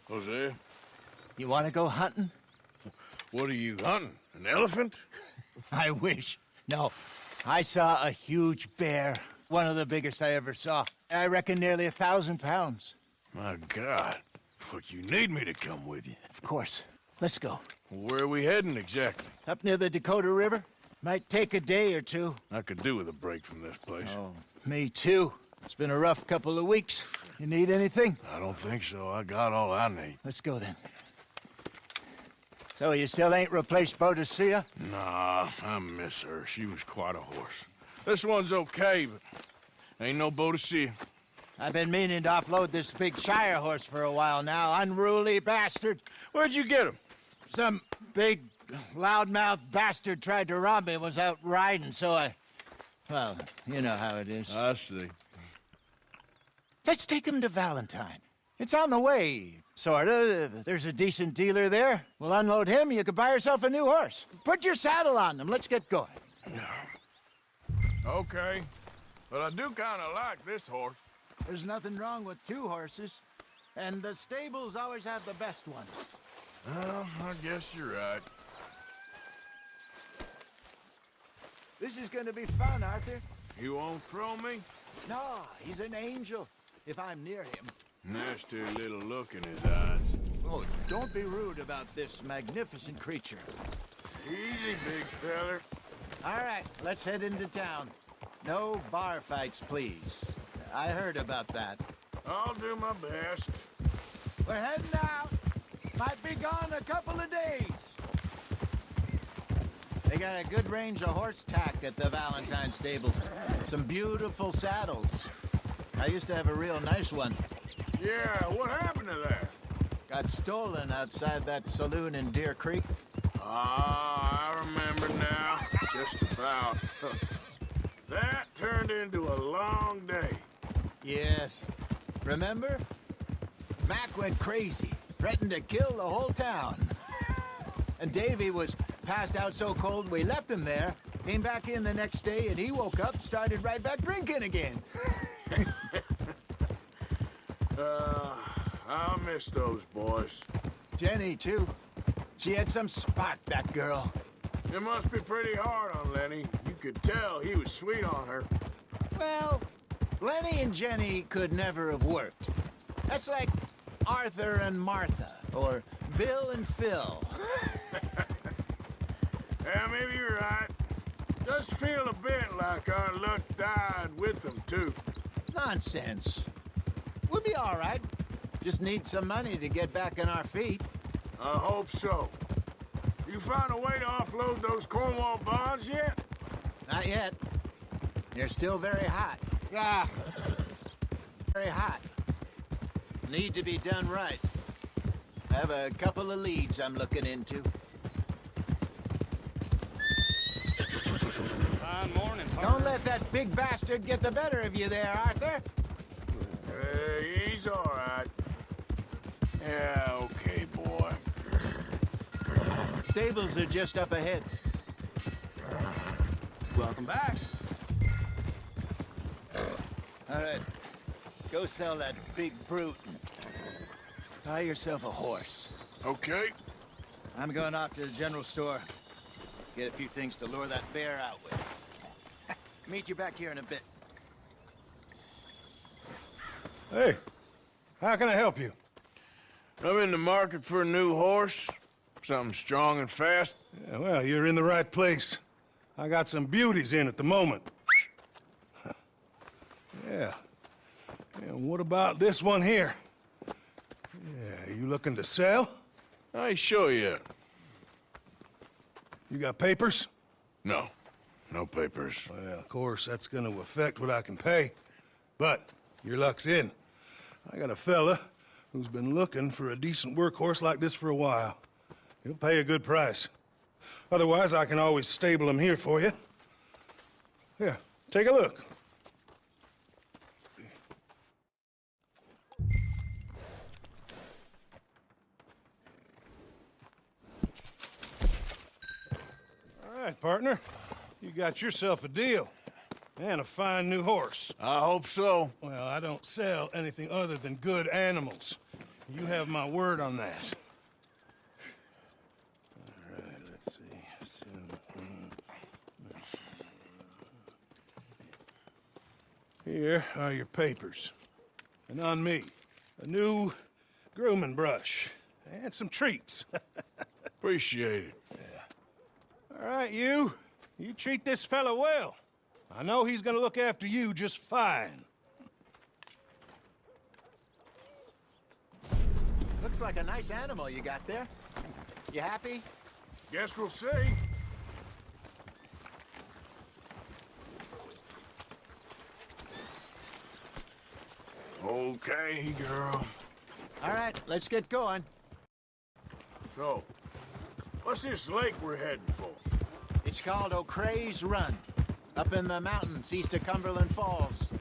Jose, You want to go hunting? what are you hunting? An elephant? I wish. No. I saw a huge bear. One of the biggest I ever saw. I reckon nearly 1,000 pounds. My God. But you need me to come with you. Of course. Let's go. Where are we heading exactly? Up near the Dakota River. Might take a day or two. I could do with a break from this place. Oh, me too. It's been a rough couple of weeks. You need anything? I don't think so. I got all I need. Let's go then. So you still ain't replaced Boadicea? Nah, I miss her. She was quite a horse. This one's okay, but ain't no Boadicea. I've been meaning to offload this big Shire horse for a while now. Unruly bastard. Where'd you get him? Some big, loudmouth bastard tried to rob me and was out riding, so well, you know how it is. I see. Let's take him to Valentine. It's on the way, sorta. There's a decent dealer there. We'll unload him, you could buy yourself a new horse. Put your saddle on him, let's get going. Okay, but I do kind of like this horse. There's nothing wrong with two horses, and the stables always have the best ones. Well, I guess you're right. This is gonna be fun, Arthur. You won't throw me? No, he's an angel, if I'm near him. Nasty little look in his eyes. Oh, don't be rude about this magnificent creature. Easy, big feller. All right, let's head into town. No bar fights, please. I heard about that. I'll do my best. We're heading out. Might be gone a couple of days. They got a good range of horse tack at the Valentine stables. Some beautiful saddles. I used to have a real nice one. Yeah, what happened to that? Got stolen outside that saloon in Deer Creek. Ah, I remember now. Just about. That turned into a long day. Yes. Remember? Mac went crazy, threatened to kill the whole town. And Davy was passed out so cold we left him there, came back in the next day, and he woke up, started right back drinking again. I'll miss those boys. Jenny, too. She had some spark, that girl. It must be pretty hard on Lenny. You could tell he was sweet on her. Well, Lenny and Jenny could never have worked. That's like Arthur and Martha, or Bill and Phil. Yeah, maybe you're right. Does feel a bit like our luck died with them, too. Nonsense. We'll be all right. Just need some money to get back on our feet. I hope so. You found a way to offload those Cornwall bonds yet? Not yet. They're still very hot. Ah, very hot. Need to be done right. I have a couple of leads I'm looking into. Fine morning, partner. Don't let that big bastard get the better of you there, Arthur. He's all right. Yeah, okay, boy. Stables are just up ahead. Welcome back. All right. Go sell that big brute and buy yourself a horse. Okay. I'm going off to the general store. Get a few things to lure that bear out with. Meet you back here in a bit. Hey, how can I help you? I'm in the market for a new horse. Something strong and fast. Yeah, well, you're in the right place. I got some beauties in at the moment. Yeah. And what about this one here? Yeah, you looking to sell? I ain't sure yet. You got papers? No. No papers. Well, of course, that's gonna affect what I can pay. But your luck's in. I got a fella who's been looking for a decent workhorse like this for a while. He'll pay a good price. Otherwise, I can always stable him here for you. Here, take a look. All right, partner. You got yourself a deal. And a fine new horse. I hope so. Well, I don't sell anything other than good animals. You have my word on that. All right, let's see. Here are your papers. And on me, a new grooming brush and some treats. Appreciate it. All right, you treat this fella well. I know he's gonna look after you just fine. Looks like a nice animal you got there. You happy? Guess we'll see. Okay, girl. All right, let's get going. So, what's this lake we're heading for? It's called O'Creagh's Run, up in the mountains east of Cumberland Falls.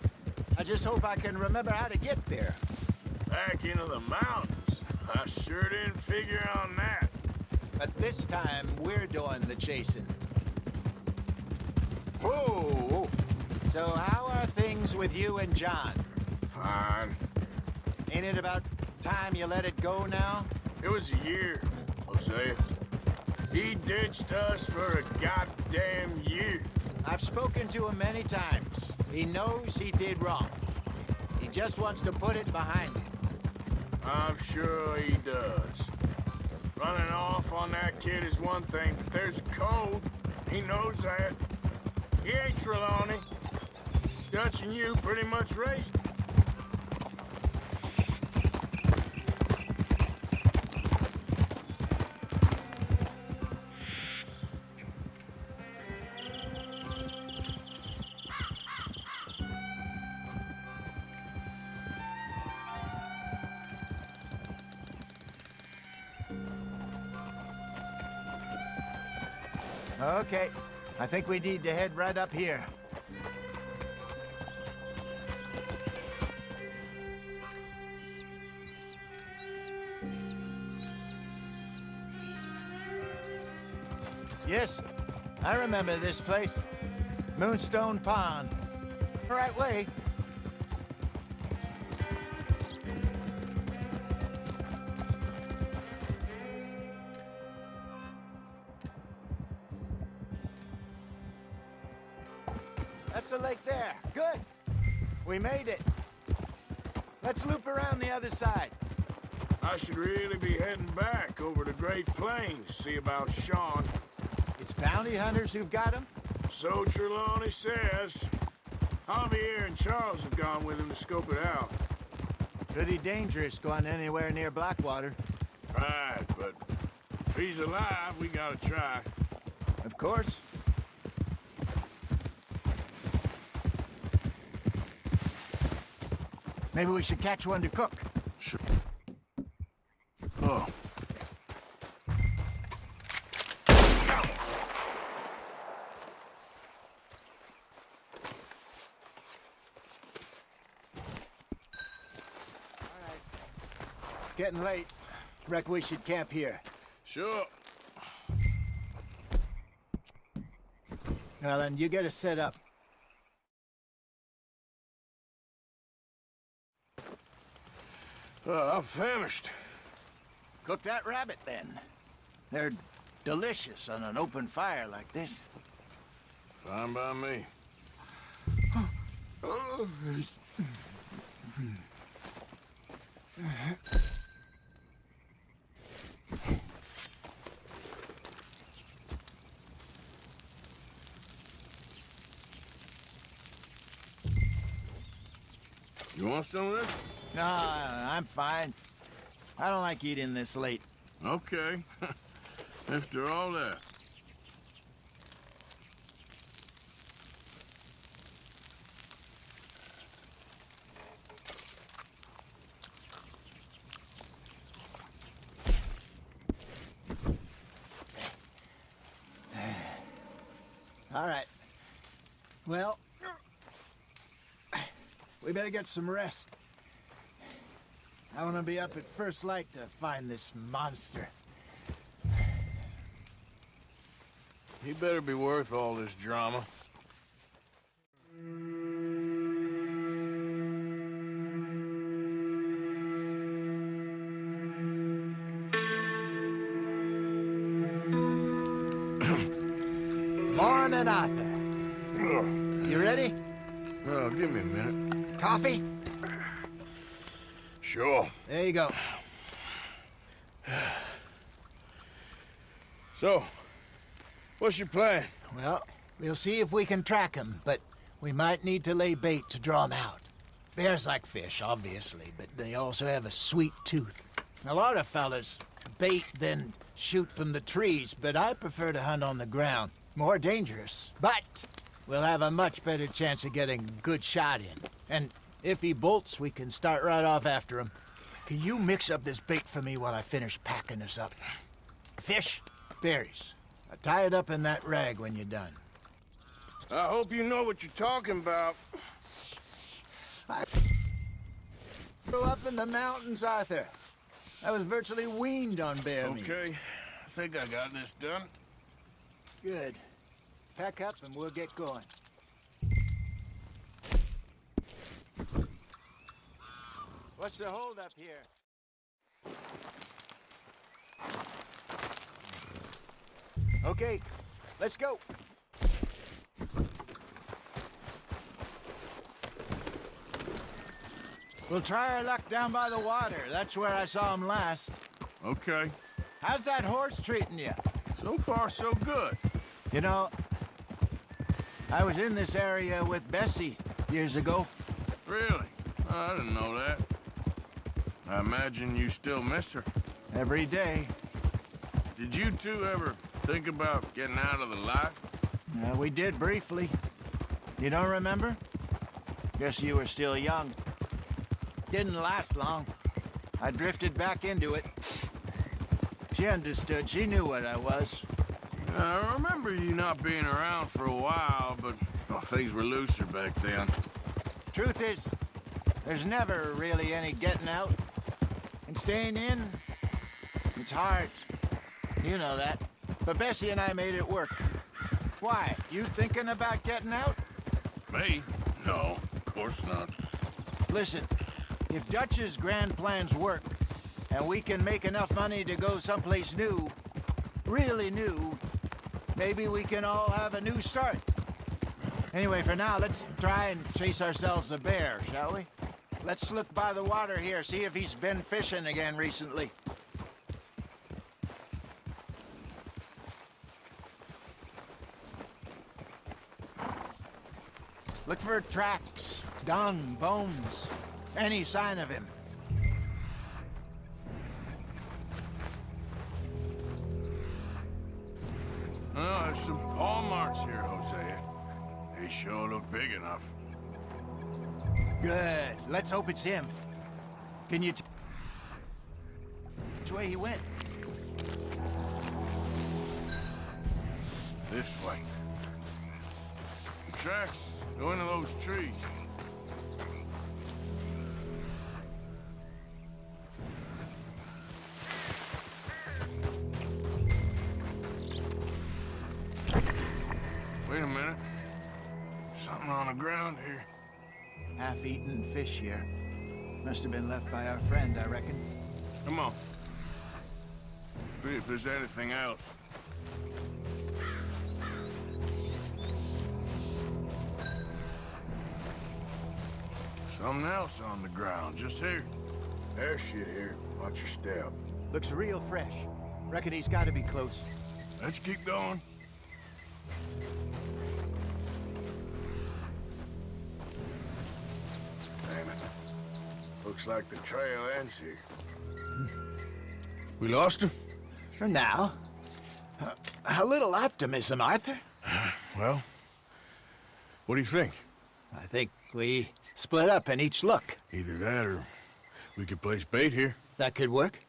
I just hope I can remember how to get there. Back into the mountains. I sure didn't figure on that. But this time, we're doing the chasing. Whoa! So how are things with you and John? Fine. Ain't it about time you let it go now? It was a year, Hosea. He ditched us for a goddamn year. I've spoken to him many times. He knows he did wrong. He just wants to put it behind him. I'm sure he does. Running off on that kid is one thing, but there's code. He knows that. He ain't Trelawney. Dutch and you pretty much raised him. Okay, I think we need to head right up here. Yes, I remember this place. Moonstone Pond. The right way. That's the lake there. Good. We made it. Let's loop around the other side. I should really be heading back over the Great Plains, see about Sean. It's bounty hunters who've got him? So Trelawney says. Javier and Charles have gone with him to scope it out. Pretty dangerous going anywhere near Blackwater. Right, but if he's alive, we gotta try. Of course. Maybe we should catch one to cook. Sure. Oh. It's getting late. Reckon we should camp here. Sure. Well, then you get us set up. I'm famished. Cook that rabbit, then. They're delicious on an open fire like this. Fine by me. You want some of this? No, I'm fine. I don't like eating this late. Okay. After all that. All right. Well, we better get some rest. I want to be up at first light to find this monster. He better be worth all this drama. on, Arthur. You ready? Oh, give me a minute. Coffee? Sure. There you go. So, what's your plan? Well, we'll see if we can track him, but we might need to lay bait to draw him out. Bears like fish, obviously, but they also have a sweet tooth. A lot of fellas bait, then shoot from the trees, but I prefer to hunt on the ground. More dangerous, but we'll have a much better chance of getting a good shot in. And if he bolts, we can start right off after him. Can you mix up this bait for me while I finish packing this up? Fish, berries. I'll tie it up in that rag when you're done. I hope you know what you're talking about. I grew up in the mountains, Arthur. I was virtually weaned on bear meat. Okay, I think I got this done. Good. Pack up and we'll get going. What's the holdup here? Okay, let's go. We'll try our luck down by the water. That's where I saw him last. Okay. How's that horse treating you? So far, so good. You know, I was in this area with Bessie years ago. Really? Oh, I didn't know that. I imagine you still miss her. Every day. Did you two ever think about getting out of the life? We did briefly. You don't remember? Guess you were still young. Didn't last long. I drifted back into it. She understood. She knew what I was. I remember you not being around for a while, but well, things were looser back then. Truth is, there's never really any getting out. And staying in, it's hard. You know that. But Bessie and I made it work. Why? You thinking about getting out? Me? No, of course not. Listen, if Dutch's grand plans work, and we can make enough money to go someplace new, really new, maybe we can all have a new start. Anyway, for now, let's try and chase ourselves a bear, shall we? Let's look by the water here, see if he's been fishing again recently. Look for tracks, dung, bones, any sign of him. Oh, there's some paw marks here, Hosea. They sure look big enough. Good. Let's hope it's him. Can you which way he went? This way. The tracks go into those trees. Wait a minute. Something on the ground here. Half-eaten fish here. Must have been left by our friend, I reckon. Come on. See if there's anything else. Something else on the ground, just here. There's shit here. Watch your step. Looks real fresh. Reckon he's got to be close. Let's keep going. Damn it. Looks like the trail ends here. We lost him? For now. A little optimism, Arthur. Well, what do you think? I think we split up and each look. Either that or we could place bait here. That could work.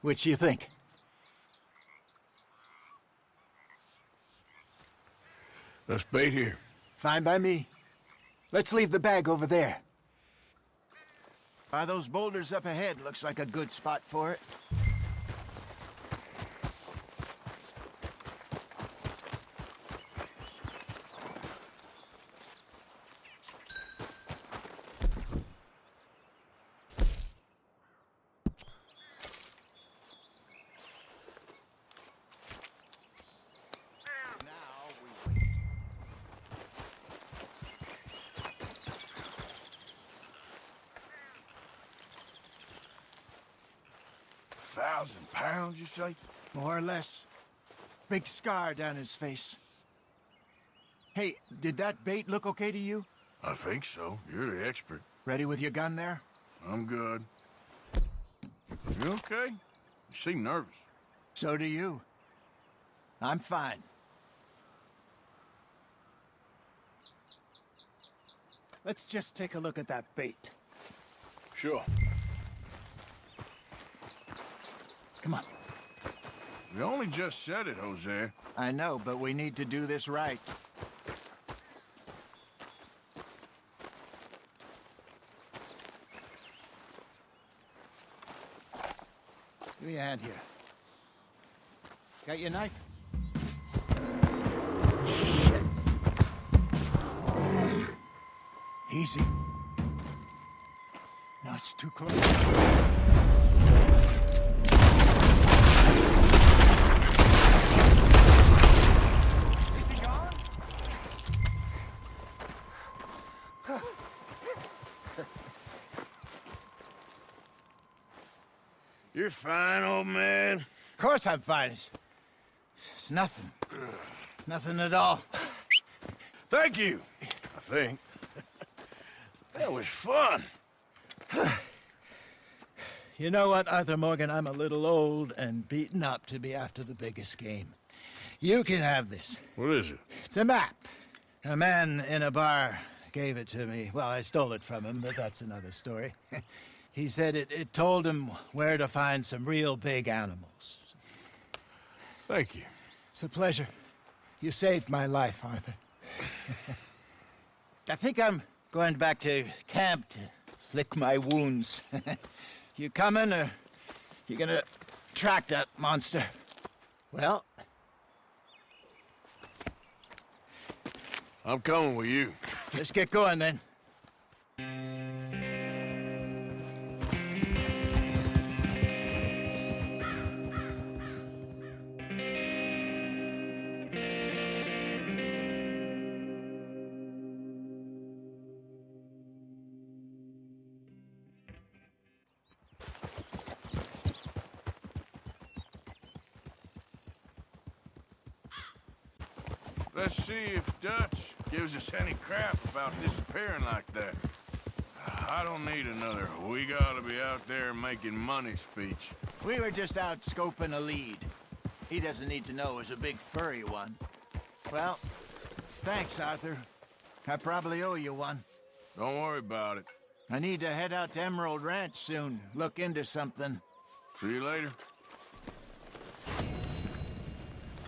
Which you think? Let's bait here. Fine by me. Let's leave the bag over there. By those boulders up ahead, looks like a good spot for it. 2,000 pounds, you say? More or less. Big scar down his face. Hey, did that bait look okay to you? I think so. You're the expert. Ready with your gun there? I'm good. You okay? You seem nervous. So do you. I'm fine. Let's just take a look at that bait. Sure. Come on. You only just said it, Jose. I know, but we need to do this right. Give me a hand here. Got your knife? Shit. Easy. No, it's too close. Is he gone? You're fine, old man. Of course I'm fine. It's nothing. Nothing at all. Thank you, I think. That was fun. You know what, Arthur Morgan? I'm a little old and beaten up to be after the biggest game. You can have this. What is it? It's a map. A man in a bar gave it to me. Well, I stole it from him, but that's another story. He said it told him where to find some real big animals. Thank you. It's a pleasure. You saved my life, Arthur. I think I'm going back to camp to lick my wounds. You coming, or you gonna track that monster? Well, I'm coming with you. let's get going then. Let's see if Dutch gives us any crap about disappearing like that. I don't need another "we gotta be out there making money" speech. We were just out scoping a lead. He doesn't need to know it was a big furry one. Well, thanks, Arthur. I probably owe you one. Don't worry about it. I need to head out to Emerald Ranch soon, look into something. See you later.